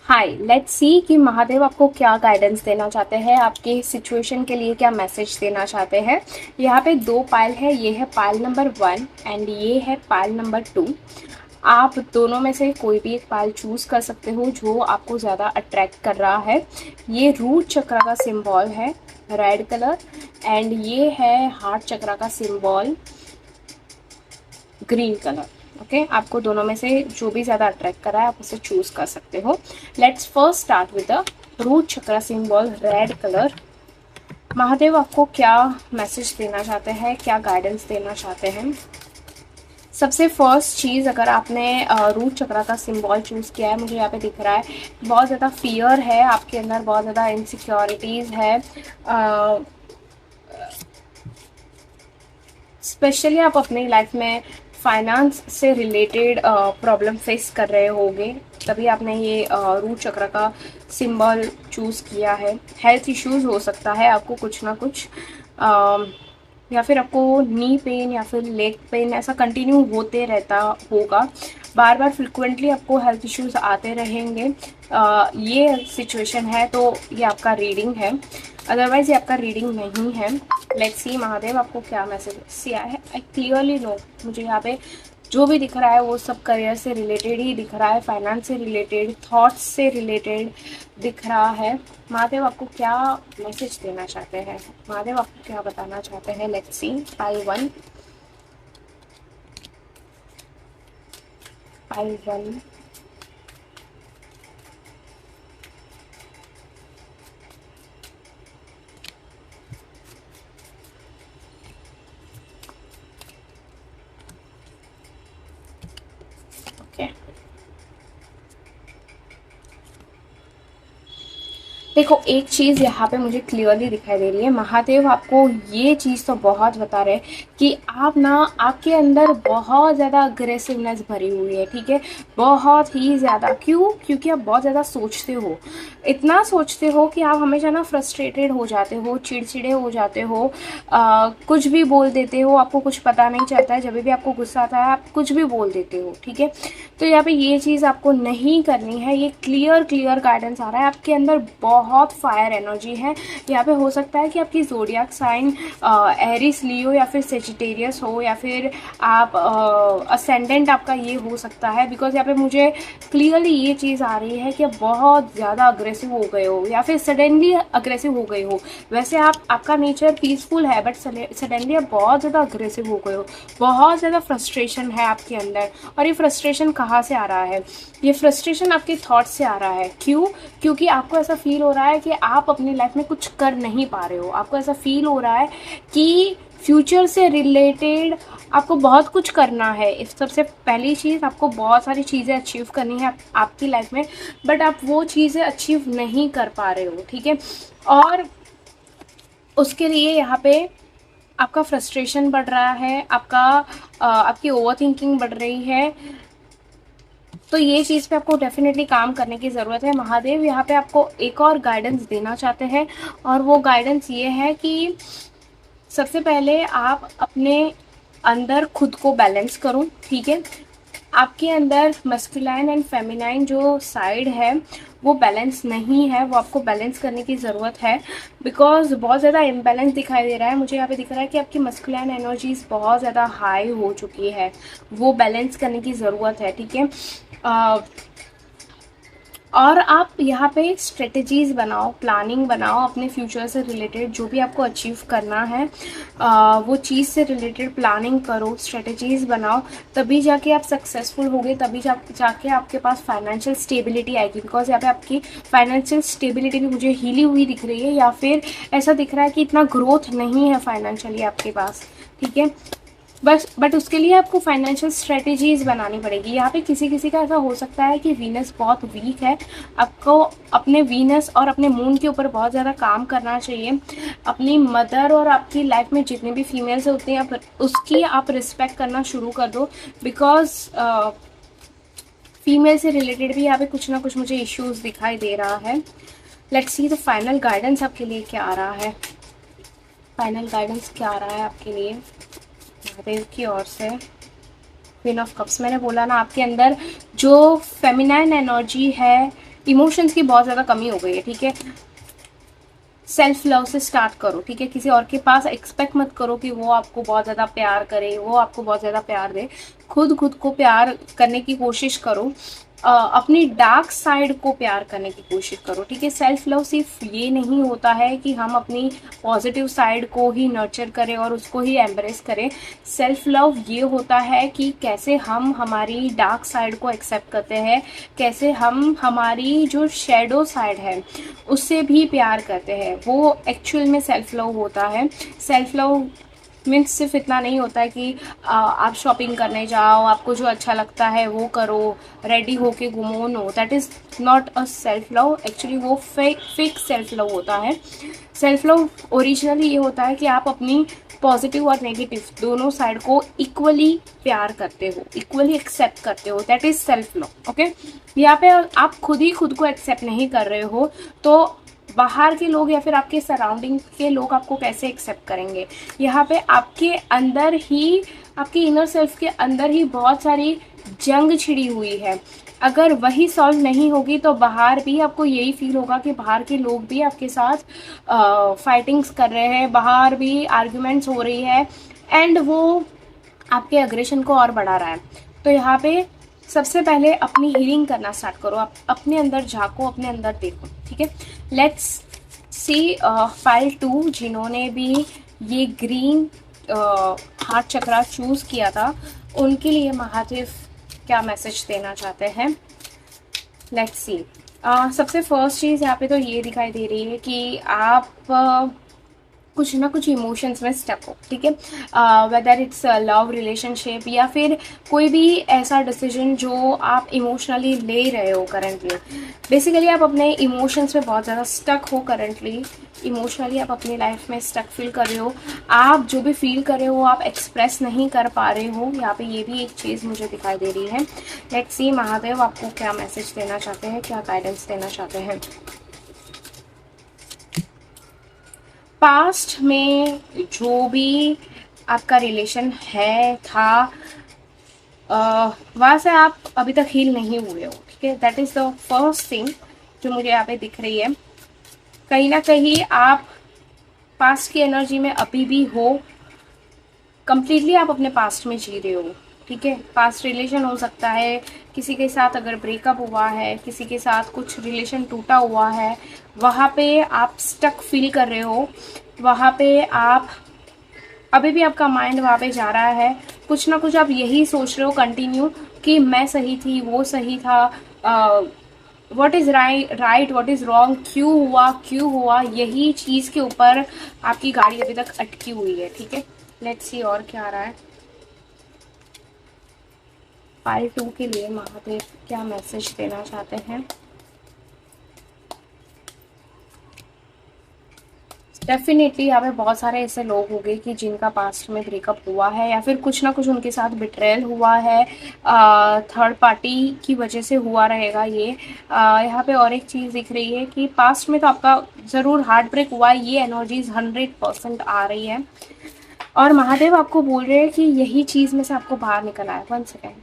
Hi, let's see कि महादेव आपको क्या गाइडेंस देना चाहते हैं, आपके सिचुएशन के लिए क्या मैसेज देना चाहते हैं। यहाँ पे दो पायल है, ये है पायल नंबर 1 एंड ये है पायल नंबर 2। आप दोनों में से कोई भी एक पायल चूज कर सकते हो जो आपको ज़्यादा अट्रैक्ट कर रहा है। ये रूट चक्र का सिंबल है रेड कलर एंड ये है हार्ट चक्र का सिंबल ग्रीन कलर। ओके, आपको दोनों में से जो भी ज़्यादा अट्रैक्ट कर रहा है आप उसे चूज कर सकते हो। Let's first start with the root chakra symbol red colour. Mahadev आपको क्या मैसेज देना चाहते हैं, क्या गाइडेंस देना चाहते हैं। सबसे फर्स्ट चीज़, अगर आपने रूट चक्र का सिंबल चूज़ किया है, मुझे यहाँ पे दिख रहा है बहुत ज़्यादा फियर है आपके अंदर, बहुत ज़्यादा इनसिक्योरिटीज़ है। स्पेशली आप अपनी लाइफ में फाइनेंस से रिलेटेड प्रॉब्लम फेस कर रहे होंगे, तभी आपने ये रूट चक्र का सिंबल चूज़ किया है। हेल्थ इश्यूज हो सकता है आपको कुछ ना कुछ, या फिर आपको नी पेन या फिर लेग पेन ऐसा कंटिन्यू होते रहता होगा, बार बार फ्रिक्वेंटली आपको हेल्थ इश्यूज आते रहेंगे। ये सिचुएशन है तो ये आपका रीडिंग है, अदरवाइज ये आपका रीडिंग नहीं है। लेट्स सी महादेव आपको क्या मैसेज सिया है। आई क्लियरली नो, मुझे यहाँ पे जो भी दिख रहा है वो सब करियर से रिलेटेड ही दिख रहा है, फाइनेंस से रिलेटेड, थॉट्स से रिलेटेड दिख रहा है। महादेव आपको क्या मैसेज देना चाहते हैं, महादेव आपको क्या बताना चाहते हैं। Let's see pile 1, pile 1, okay. देखो, एक चीज़ यहाँ पे मुझे क्लियरली दिखाई दे रही है, महादेव आपको ये चीज़ तो बहुत बता रहे हैं कि आप ना, आपके अंदर बहुत ज़्यादा अग्रेसिवनेस भरी हुई है, ठीक है, बहुत ही ज़्यादा। क्यों? क्योंकि आप बहुत ज़्यादा सोचते हो, इतना सोचते हो कि आप हमेशा ना फ्रस्ट्रेटेड हो जाते हो, चिड़चिड़े हो जाते हो, कुछ भी बोल देते हो, आपको कुछ पता नहीं चलता है, जब भी आपको गुस्सा आता है आप कुछ भी बोल देते हो, ठीक है। तो यहाँ पे ये चीज़ आपको नहीं करनी है, ये क्लियर क्लियर गाइडेंस आ रहा है। आपके अंदर बहुत फायर एनर्जी है। यहाँ पे हो सकता है कि आपकी ज़ोडिएक साइन एरिस लियो या फिर सेजिटेरियस हो, या फिर आप असेंडेंट आपका ये हो सकता है, बिकॉज यहाँ पे मुझे क्लियरली ये चीज़ आ रही है कि आप बहुत ज़्यादा अग्रेसिव हो गए हो या फिर सडनली अग्रेसिव हो गए हो। वैसे आपका नेचर पीसफुल है, बट सडनली आप बहुत ज़्यादा अग्रेसिव हो गए हो, बहुत ज़्यादा फ्रस्ट्रेशन है आपके अंदर। और ये फ्रस्ट्रेशन कहाँ से आ रहा है? ये फ्रस्ट्रेशन आपके थॉट्स से आ रहा है। क्यों? क्योंकि आपको ऐसा फील हो रहा है कि आप अपनी लाइफ में कुछ कर नहीं पा रहे हो। आपको ऐसा फील हो रहा है कि फ्यूचर से रिलेटेड आपको बहुत कुछ करना है। इस सबसे पहली चीज़, आपको बहुत सारी चीज़ें अचीव करनी है आपकी लाइफ में, बट आप वो चीज़ें अचीव नहीं कर पा रहे हो, ठीक है। और उसके लिए यहाँ पे आपका फ्रस्ट्रेशन बढ़ रहा है, आपकी ओवर थिंकिंग बढ़ रही है। तो ये चीज़ पे आपको डेफिनेटली काम करने की ज़रूरत है। महादेव यहाँ पे आपको एक और गाइडेंस देना चाहते हैं, और वो गाइडेंस ये है कि सबसे पहले आप अपने अंदर खुद को बैलेंस करो, ठीक है। आपके अंदर मस्कुलाइन एंड फेमिनाइन जो साइड है वो बैलेंस नहीं है, वो आपको बैलेंस करने की ज़रूरत है, बिकॉज बहुत ज़्यादा इम्बैलेंस दिखाई दे रहा है। मुझे यहाँ पे दिख रहा है कि आपकी मस्कुलाइन एनर्जीज बहुत ज़्यादा हाई हो चुकी है, वो बैलेंस करने की ज़रूरत है, ठीक है। और आप यहाँ पे स्ट्रेटजीज़ बनाओ, प्लानिंग बनाओ अपने फ्यूचर से रिलेटेड, जो भी आपको अचीव करना है वो चीज़ से रिलेटेड प्लानिंग करो, स्ट्रेटजीज़ बनाओ, तभी जाके आप सक्सेसफुल होगे, तभी जाके आपके पास फाइनेंशियल स्टेबिलिटी आएगी। बिकॉज यहाँ पे आपकी फाइनेंशियल स्टेबिलिटी भी मुझे हिली हुई दिख रही है, या फिर ऐसा दिख रहा है कि इतना ग्रोथ नहीं है फाइनेंशियली आपके पास, ठीक है। बट उसके लिए आपको फाइनेंशियल स्ट्रेटजीज बनानी पड़ेगी। यहाँ पे किसी किसी का ऐसा हो सकता है कि वीनस बहुत वीक है, आपको अपने वीनस और अपने मून के ऊपर बहुत ज़्यादा काम करना चाहिए। अपनी मदर और आपकी लाइफ में जितने भी फीमेल्स होती हैं उसकी आप रिस्पेक्ट करना शुरू कर दो, बिकॉज फीमेल से रिलेटेड भी यहाँ पे कुछ ना कुछ मुझे इश्यूज दिखाई दे रहा है। Let's see the final guidance आपके लिए क्या आ रहा है, फाइनल गाइडेंस क्या आ रहा है आपके लिए महादेव की ओर से। क्वीन ऑफ कप्स, मैंने बोला ना, आपके अंदर जो फेमिनाइन एनर्जी है इमोशंस की बहुत ज़्यादा कमी हो गई है, ठीक है। सेल्फ लव से स्टार्ट करो, ठीक है। किसी और के पास एक्सपेक्ट मत करो कि वो आपको बहुत ज़्यादा प्यार करे, वो आपको बहुत ज़्यादा प्यार दे। खुद को प्यार करने की कोशिश करो। अपनी डार्क साइड को प्यार करने की कोशिश करो, ठीक है। सेल्फ लव सिर्फ ये नहीं होता है कि हम अपनी पॉजिटिव साइड को ही नर्चर करें और उसको ही एम्ब्रेस करें। सेल्फ लव ये होता है कि कैसे हम हमारी डार्क साइड को एक्सेप्ट करते हैं, कैसे हम हमारी जो शेडो साइड है उससे भी प्यार करते हैं, वो एक्चुअल में सेल्फ लव होता है। सेल्फ लव मीन्स सिर्फ इतना नहीं होता है कि आप शॉपिंग करने जाओ, आपको जो अच्छा लगता है वो करो, रेडी होके घूमो। No, that is not a self love. Actually वो फेक सेल्फ लव होता है। सेल्फ लव ओरिजिनली ये होता है कि आप अपनी पॉजिटिव और नेगेटिव दोनों साइड को इक्वली प्यार करते हो, इक्वली एक्सेप्ट करते हो। That is self love. Okay, यहाँ पे आप खुद ही खुद को एक्सेप्ट नहीं कर रहे हो तो बाहर के लोग या फिर आपके सराउंडिंग के लोग आपको कैसे एक्सेप्ट करेंगे। यहाँ पे आपके अंदर ही, आपके इनर सेल्फ के अंदर ही बहुत सारी जंग छिड़ी हुई है। अगर वही सॉल्व नहीं होगी तो बाहर भी आपको यही फील होगा कि बाहर के लोग भी आपके साथ फाइटिंग्स कर रहे हैं, बाहर भी आर्ग्यूमेंट्स हो रही है एंड वो आपके अग्रेशन को और बढ़ा रहा है। तो यहाँ पे सबसे पहले अपनी हीलिंग करना स्टार्ट करो। आप अपने अंदर झांको, अपने अंदर देखो, ठीक है। लेट्स सी फाइल 2 जिन्होंने भी ये ग्रीन हार्ट चक्रा चूज किया था, उनके लिए महादेव क्या मैसेज देना चाहते हैं। Let's see. सबसे फर्स्ट चीज़ यहाँ पे तो ये दिखाई दे रही है कि आप कुछ ना कुछ इमोशंस में स्टक हो, ठीक है। वेदर इट्स लव रिलेशनशिप या फिर कोई भी ऐसा डिसीजन जो आप इमोशनली ले रहे हो करंटली। बेसिकली आप अपने इमोशंस में बहुत ज़्यादा स्टक हो करंटली। इमोशनली आप अपनी लाइफ में स्टक फील कर रहे हो। आप जो भी फील कर रहे हो आप एक्सप्रेस नहीं कर पा रहे हो। यहाँ पे ये भी एक चीज़ मुझे दिखाई दे रही है। लेट्स सी महादेव आपको क्या मैसेज देना चाहते हैं, क्या गाइडेंस देना चाहते हैं। पास्ट में जो भी आपका रिलेशन है था वहाँ से आप अभी तक हील नहीं हुए हो, ठीक है। That is the first thing जो मुझे यहाँ पे दिख रही है। कहीं ना कहीं आप पास्ट की एनर्जी में अभी भी हो, कंप्लीटली आप अपने पास्ट में जी रहे हो, ठीक है। पास्ट रिलेशन हो सकता है, किसी के साथ अगर ब्रेकअप हुआ है, किसी के साथ कुछ रिलेशन टूटा हुआ है, वहाँ पे आप स्टक फील कर रहे हो। वहाँ पे आप अभी भी आपका माइंड वहाँ पे जा रहा है, कुछ ना कुछ आप यही सोच रहे हो कंटिन्यू कि मैं सही थी, वो सही था, what is right what is wrong, क्यों हुआ, यही चीज़ के ऊपर आपकी गाड़ी अभी तक अटकी हुई है, ठीक है। लेट्स सी और क्या आ रहा है। फाइल 2 के लिए महादेव क्या मैसेज देना चाहते हैं। डेफिनेटली यहाँ पे बहुत सारे ऐसे लोग होंगे कि जिनका पास्ट में ब्रेकअप हुआ है या फिर कुछ ना कुछ उनके साथ बिट्रेयल हुआ है, थर्ड पार्टी की वजह से हुआ रहेगा ये। यहाँ पे और एक चीज़ दिख रही है कि पास्ट में तो आपका ज़रूर हार्ट ब्रेक हुआ है, ये एनर्जीज 100% आ रही है और महादेव आपको बोल रहे हैं कि यही चीज़ में से आपको बाहर निकल आया। 1 सेकेंड।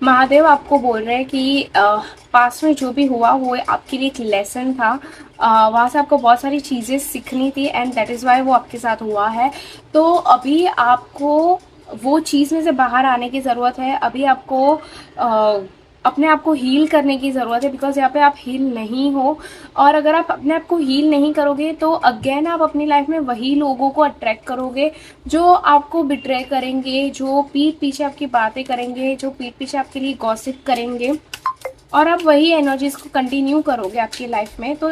महादेव आपको बोल रहे हैं कि पास्ट में जो भी हुआ वो आपके लिए एक लेसन था। वहाँ से आपको बहुत सारी चीज़ें सीखनी थी एंड दैट इज़ वाई वो आपके साथ हुआ है। तो अभी आपको वो चीज़ में से बाहर आने की ज़रूरत है। अभी आपको अपने आप को हील करने की ज़रूरत है, बिकॉज यहाँ पे आप हील नहीं हो। और अगर आप अपने आप को हील नहीं करोगे तो अगेन आप अपनी लाइफ में वही लोगों को अट्रैक्ट करोगे जो आपको बिट्रे करेंगे, जो पीठ पीछे आपकी बातें करेंगे, जो पीठ पीछे आपके लिए गॉसिप करेंगे और आप वही एनर्जीज को कंटिन्यू करोगे आपकी लाइफ में। तो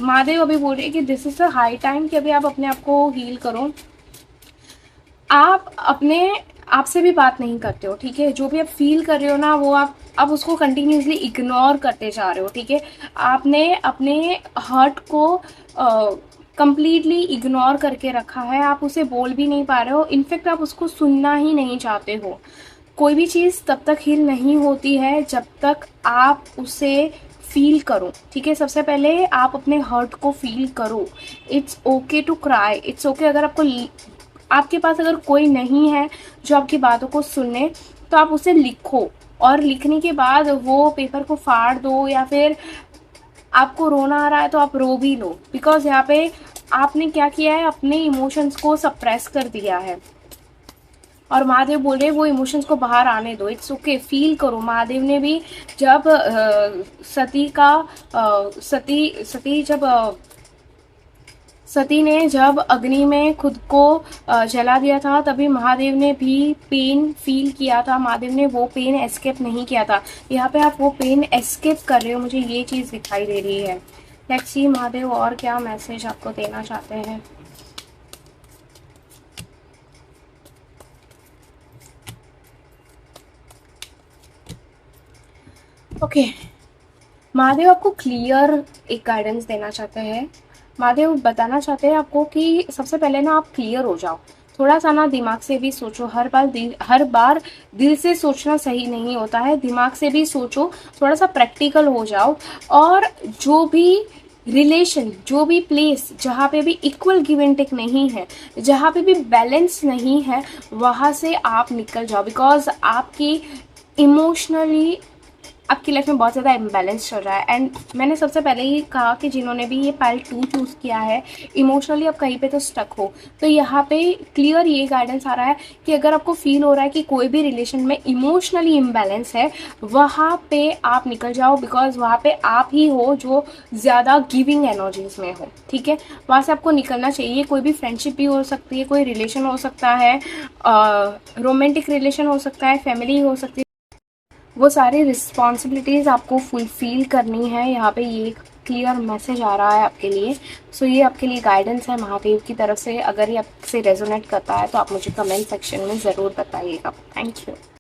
महादेव अभी बोल रहे हैं कि this is the high time कि अभी आप अपने आप को हील करो। आप अपने आप से भी बात नहीं करते हो, ठीक है। जो भी आप फील कर रहे हो ना वो आप उसको कंटिन्यूसली इग्नोर करते जा रहे हो, ठीक है। आपने अपने हर्ट को कंप्लीटली इग्नोर करके रखा है, आप उसे बोल भी नहीं पा रहे हो, इनफैक्ट आप उसको सुनना ही नहीं चाहते हो। कोई भी चीज़ तब तक हील नहीं होती है जब तक आप उसे फील करो, ठीक है। सबसे पहले आप अपने हर्ट को फील करो। It's okay to cry, it's okay. अगर आपके पास अगर कोई नहीं है जो आपकी बातों को सुने तो आप उसे लिखो और लिखने के बाद वो पेपर को फाड़ दो या फिर आपको रोना आ रहा है तो आप रो भी लो, बिकॉज यहाँ पे आपने क्या किया है, अपने इमोशंस को सप्रेस कर दिया है। और महादेव बोल रहे हैं वो इमोशंस को बाहर आने दो, इट्स ओके, फील करो। महादेव ने भी जब सती का सती सती जब सती ने जब अग्नि में खुद को जला दिया था, तभी महादेव ने भी पेन फील किया था, महादेव ने वो पेन एस्केप नहीं किया था। यहाँ पे आप वो पेन एस्केप कर रहे हो, मुझे ये चीज़ दिखाई दे रही है। लेट्स सी महादेव और क्या मैसेज आपको देना चाहते हैं। ओके, महादेव आपको क्लियर एक गाइडेंस देना चाहते हैं। महादेव बताना चाहते हैं आपको कि सबसे पहले ना आप क्लियर हो जाओ, थोड़ा सा ना दिमाग से भी सोचो। हर बार दिल से सोचना सही नहीं होता है, दिमाग से भी सोचो, थोड़ा सा प्रैक्टिकल हो जाओ। और जो भी रिलेशन, जो भी प्लेस जहाँ पे भी इक्वल गिव एंड टेक नहीं है, जहाँ पे भी बैलेंस नहीं है, वहाँ से आप निकल जाओ। बिकॉज आपकी इमोशनली आपकी लाइफ में बहुत ज़्यादा इम्बैलेंस चल रहा है। एंड मैंने सबसे पहले ही कहा कि जिन्होंने भी ये पाइल 2 चूज़ किया है, इमोशनली आप कहीं पे तो स्टक हो। तो यहाँ पे क्लियर ये गाइडेंस आ रहा है कि अगर आपको फील हो रहा है कि कोई भी रिलेशन में इमोशनली इम्बैलेंस है, वहाँ पे आप निकल जाओ। बिकॉज वहाँ पे आप ही हो जो ज़्यादा गिविंग एनर्जीज में हो, ठीक है। वहाँ से आपको निकलना चाहिए। कोई भी फ्रेंडशिप भी हो सकती है, कोई रिलेशन हो सकता है, रोमांटिक रिलेशन हो सकता है, फैमिली हो सकती है, वो सारी रिस्पॉन्सिबिलिटीज़ आपको फुलफिल करनी है। यहाँ पे ये एक क्लियर मैसेज आ रहा है आपके लिए। सो ये आपके लिए गाइडेंस है महादेव की तरफ से। अगर ये आपसे रेजोनेट करता है तो आप मुझे कमेंट सेक्शन में ज़रूर बताइएगा। Thank you.